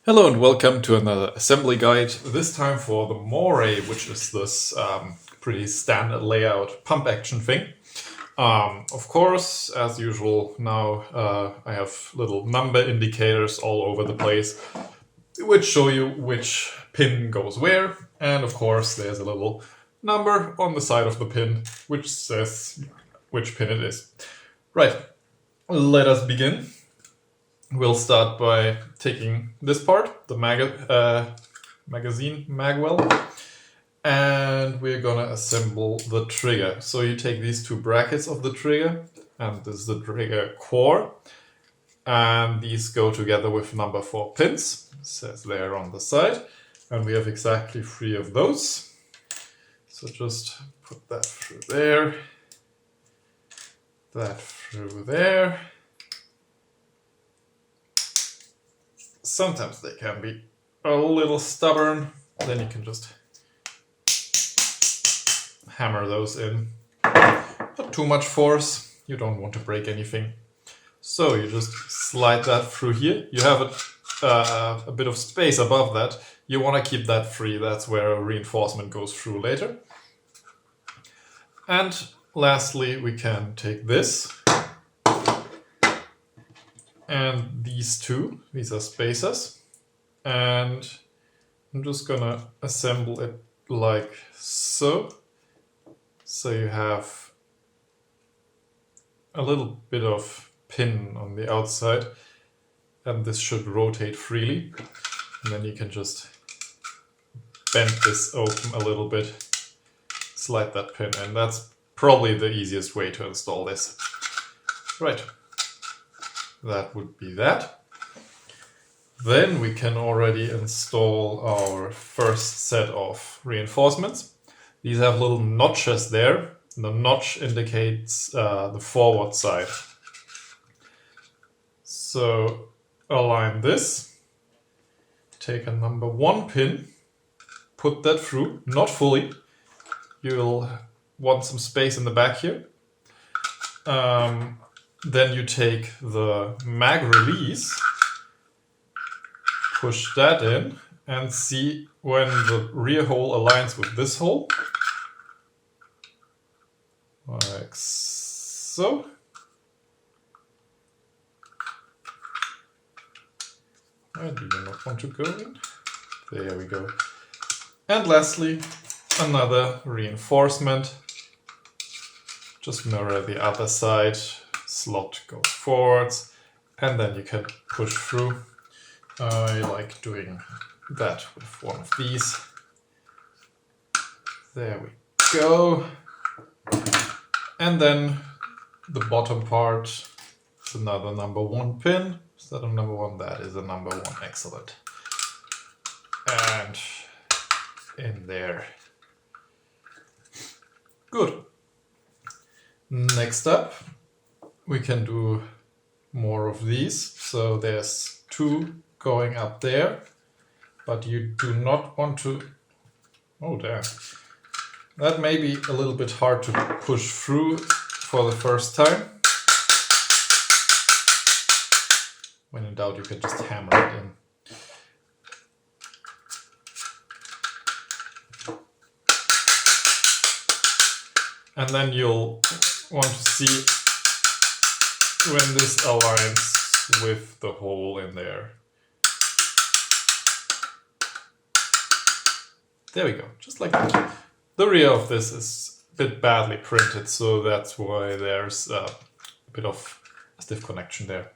Hello and welcome to another assembly guide, this time for the Moray, which is this pretty standard layout pump action thing. Of course, as usual, now I have little number indicators all over the place, which show you which pin goes where. And of course, there's a little number on the side of the pin, which says which pin it is. Right, let us begin. We'll start by taking this part, the magazine magwell, and we're gonna assemble the trigger. So you take these two brackets of the trigger, and this is the trigger core, and these go together with number 4 pins, it says there on the side, and we have exactly 3 of those. So just put that through there, that through there. Sometimes they can be a little stubborn, then you can just hammer those in. Not too much force, you don't want to break anything. So you just slide that through here. You have a bit of space above that. You want to keep that free, that's where a reinforcement goes through later. And lastly, we can take this. And these two, these are spacers, and I'm just gonna assemble it like so. So you have a little bit of pin on the outside, and this should rotate freely. And then you can just bend this open a little bit, slide that pin in. That's probably the easiest way to install this. Right. That would be that. Then we can already install our first set of reinforcements. These have little notches there. The notch indicates the forward side. So align this, take a number 1 pin, put that through, not fully. You'll want some space in the back here. Then you take the mag release, push that in, and see when the rear hole aligns with this hole. Like so. Where do you not want to go in? There we go. And lastly, another reinforcement. Just mirror the other side. Slot goes forwards, and then you can push through. I like doing that with one of these. There we go. And then the bottom part is another number 1 pin. Is that a number 1? That is a number 1. Excellent. And in there. Good. Next up, we can do more of these. So there's 2 going up there, but you do not want to, oh damn. That may be a little bit hard to push through for the first time. When in doubt, you can just hammer it in. And then you'll want to see when this aligns with the hole in there. There we go, just like that. The rear of this is a bit badly printed, so that's why there's a bit of a stiff connection there.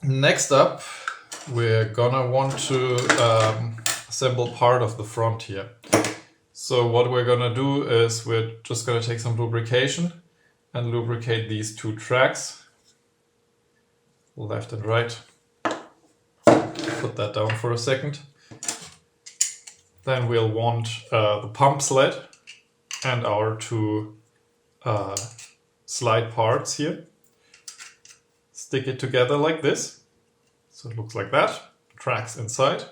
Next up, we're gonna want to assemble part of the front here. So what we're gonna do is we're just gonna take some lubrication and lubricate these 2 tracks, left and right. Put that down for a second. Then we'll want the pump sled and our 2 slide parts here. Stick it together like this, so it looks like that. Tracks inside,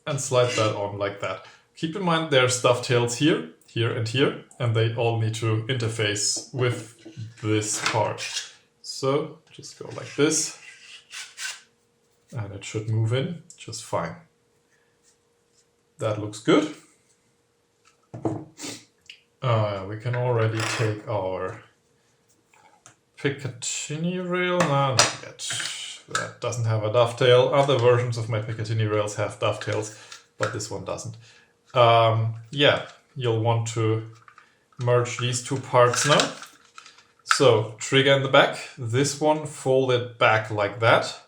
and slide that on like that. Keep in mind there's dovetails here, here and here, and they all need to interface with this part. So just go like this, and it should move in just fine. That looks good. We can already take our Picatinny rail. No, not yet. That doesn't have a dovetail. Other versions of my Picatinny rails have dovetails, but this one doesn't. Yeah, you'll want to merge these two parts now. So, trigger in the back. This one folded back like that.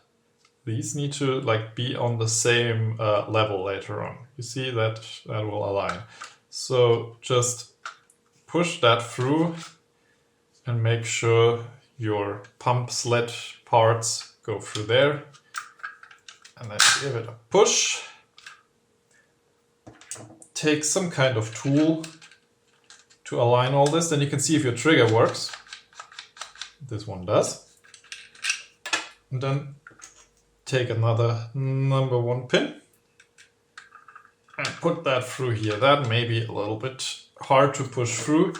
These need to be on the same level later on. You see that will align. So just push that through and make sure your pump sled parts go through there. And then give it a push. Take some kind of tool to align all this. Then you can see if your trigger works. This one does. And then take another number 1 pin and put that through here. That may be a little bit hard to push through,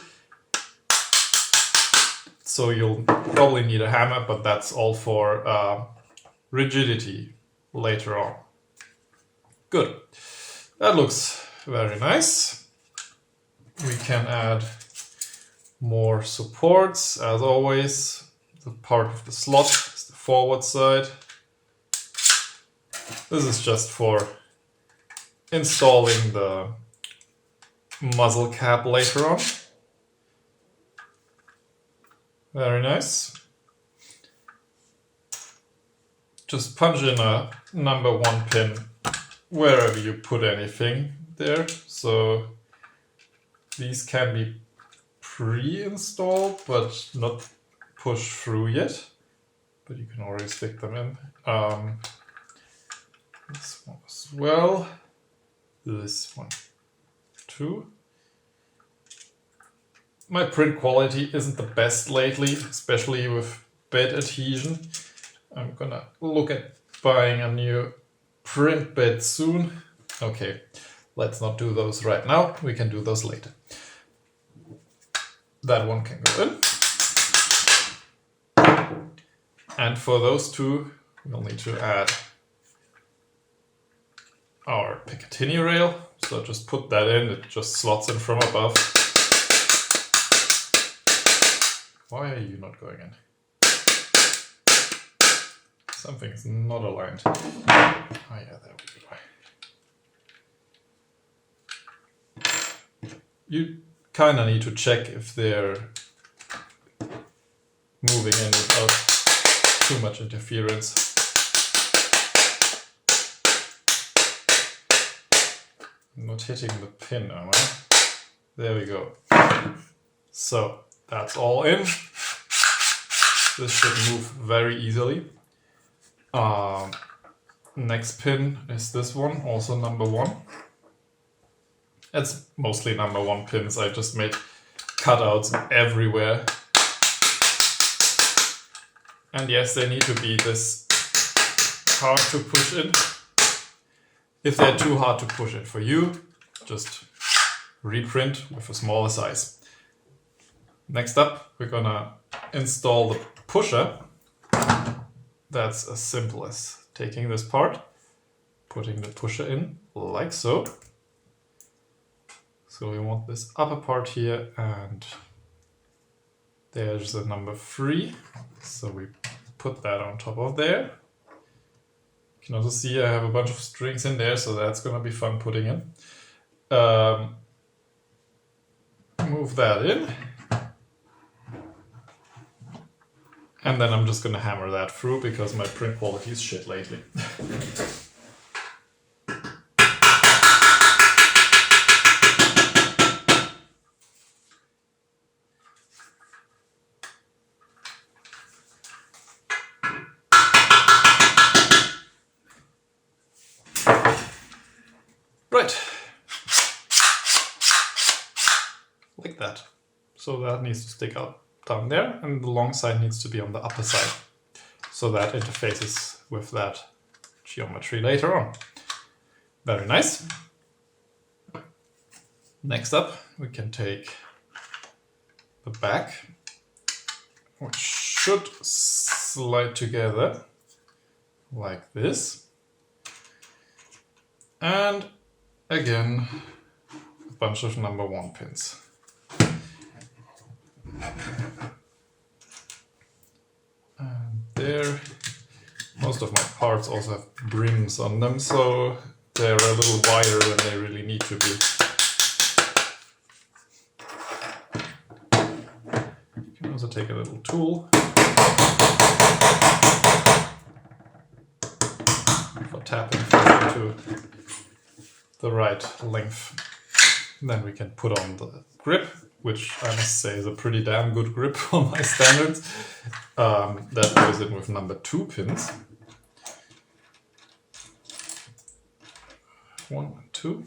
so you'll probably need a hammer, but that's all for rigidity later on. Good. That looks very nice. We can add more supports, as always. The part of the slot is the forward side. This is just for installing the muzzle cap later on. Very nice. Just punch in a number 1 pin wherever you put anything there. So these can be pre-installed but not pushed through yet. But you can already stick them in. This one as well. This one too. My print quality isn't the best lately, especially with bed adhesion. I'm gonna look at buying a new print bed soon. Okay, let's not do those right now. We can do those later. That one can go in. And for those two, we'll need to add our Picatinny rail. So just put that in, it just slots in from above. Why are you not going in? Something's not aligned. Oh yeah, there we go. You kind of need to check if they're moving in without too much interference. I'm not hitting the pin, am I? There we go. So that's all in. This should move very easily. Next pin is this one, also number 1. It's mostly number 1 pins. I just made cutouts everywhere. And yes, they need to be this hard to push in. If they're too hard to push in for you, just reprint with a smaller size. Next up, we're gonna install the pusher. That's as simple as taking this part, putting the pusher in like so. So we want this upper part here, and there's the number 3. So we put that on top of there. You can also see I have a bunch of strings in there, so that's going to be fun putting in. Move that in. And then I'm just going to hammer that through because my print quality is shit lately. Right. Like that. So that needs to stick out down there, and the long side needs to be on the upper side. So that interfaces with that geometry later on. Very nice. Next up, we can take the back, which should slide together like this. And again, a bunch of number 1 pins. And there, most of my parts also have brims on them, so they're a little wider than they really need to be. You can also take a little tool for tapping into the right length. Then we can put on the grip, which I must say is a pretty damn good grip on my standards. That goes in with number 2 pins. 1 and 2.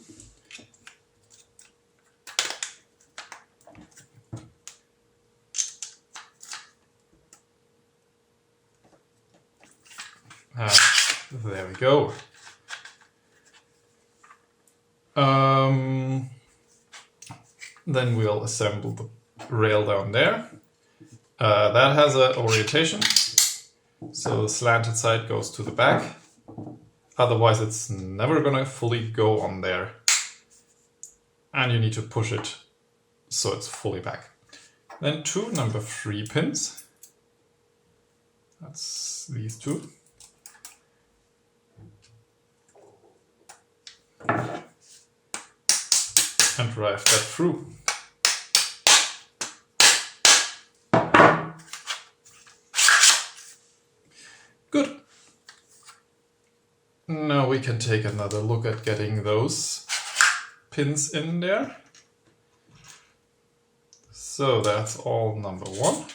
And there we go. Then we'll assemble the rail down there. That has an orientation, so the slanted side goes to the back. Otherwise it's never gonna fully go on there. And you need to push it so it's fully back. Then 2 number 3 pins. That's these 2. And drive that through. Good. Now we can take another look at getting those pins in there. So that's all number 1.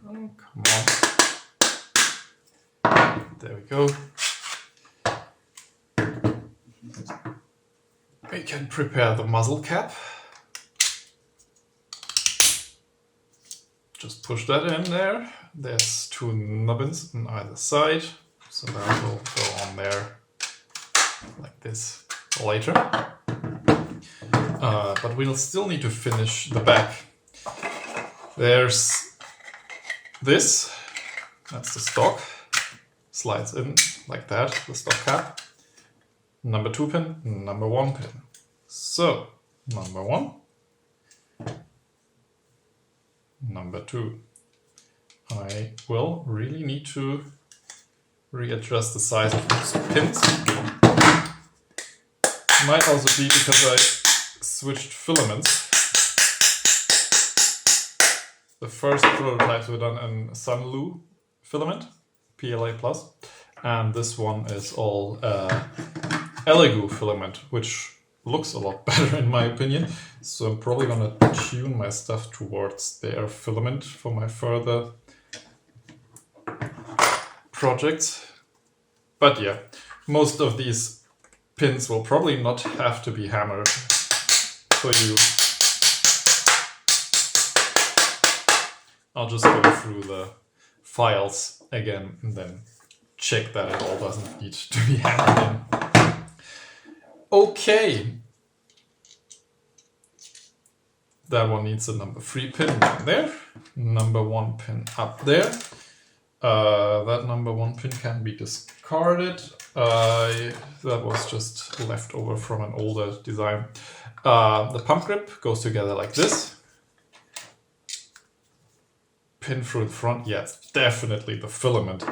Oh, come on. There we go. We can prepare the muzzle cap. Just push that in there. There's 2 nubbins on either side, so that will go on there like this later. But we'll still need to finish the back. There's this, that's the stock, slides in like that, the stock cap. Number 2 pin, number 1 pin. So, number 1, number 2. I will really need to readjust the size of these pins. Might also be because I switched filaments. The first prototypes were done in Sunlu filament, PLA+, and this one is all Elegoo filament, which looks a lot better in my opinion. So I'm probably gonna tune my stuff towards their filament for my further projects. But yeah, most of these pins will probably not have to be hammered for you. I'll just go through the files again and then check that it all doesn't need to be hammered in. Okay. That one needs a number 3 pin down there, number 1 pin up there. That number 1 pin can be discarded. That was just left over from an older design. The pump grip goes together like this. Pin through the front, yeah, it's definitely the filament.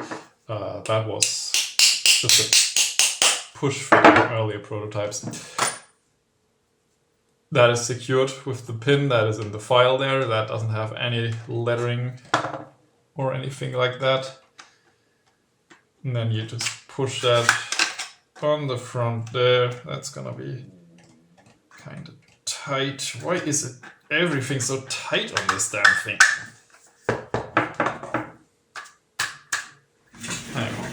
That was just a push from earlier prototypes. That is secured with the pin that is in the file there. That doesn't have any lettering or anything like that. And then you just push that on the front there. That's gonna be kind of tight. Why is it everything so tight on this damn thing? Hang on.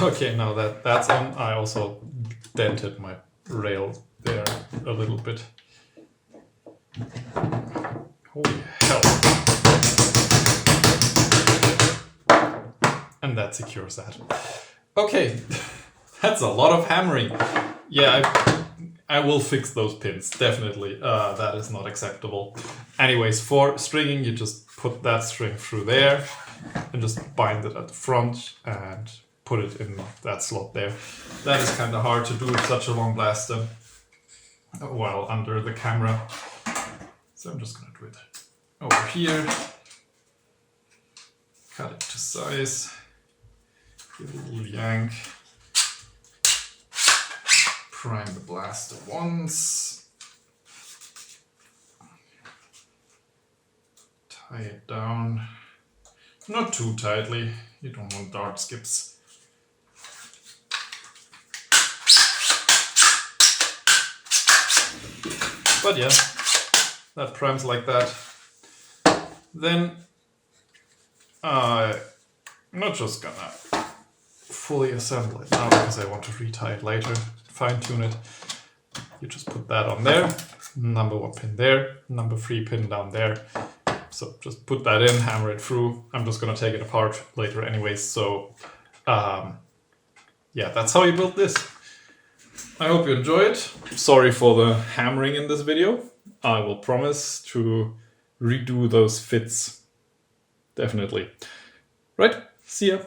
Okay, now that that's on, I also dented my rail there a little bit. Holy hell. And that secures that. Okay, that's a lot of hammering. Yeah, I will fix those pins, definitely. That is not acceptable. Anyways, for stringing, you just put that string through there and just bind it at the front and put it in that slot there. That is kind of hard to do with such a long blaster while under the camera. So I'm just going to do it over here. Cut it to size. Give it a little yank. Prime the blaster once. Tie it down. Not too tightly. You don't want dart skips. But yeah, that primes like that. Then I'm not just gonna fully assemble it now because I want to retie it later, fine tune it. You just put that on there, number 1 pin there, number 3 pin down there. So just put that in, hammer it through. I'm just gonna take it apart later anyways, so yeah, that's how you build this. I hope you enjoyed. Sorry for the hammering in this video. I will promise to redo those fits. Definitely. Right, see ya.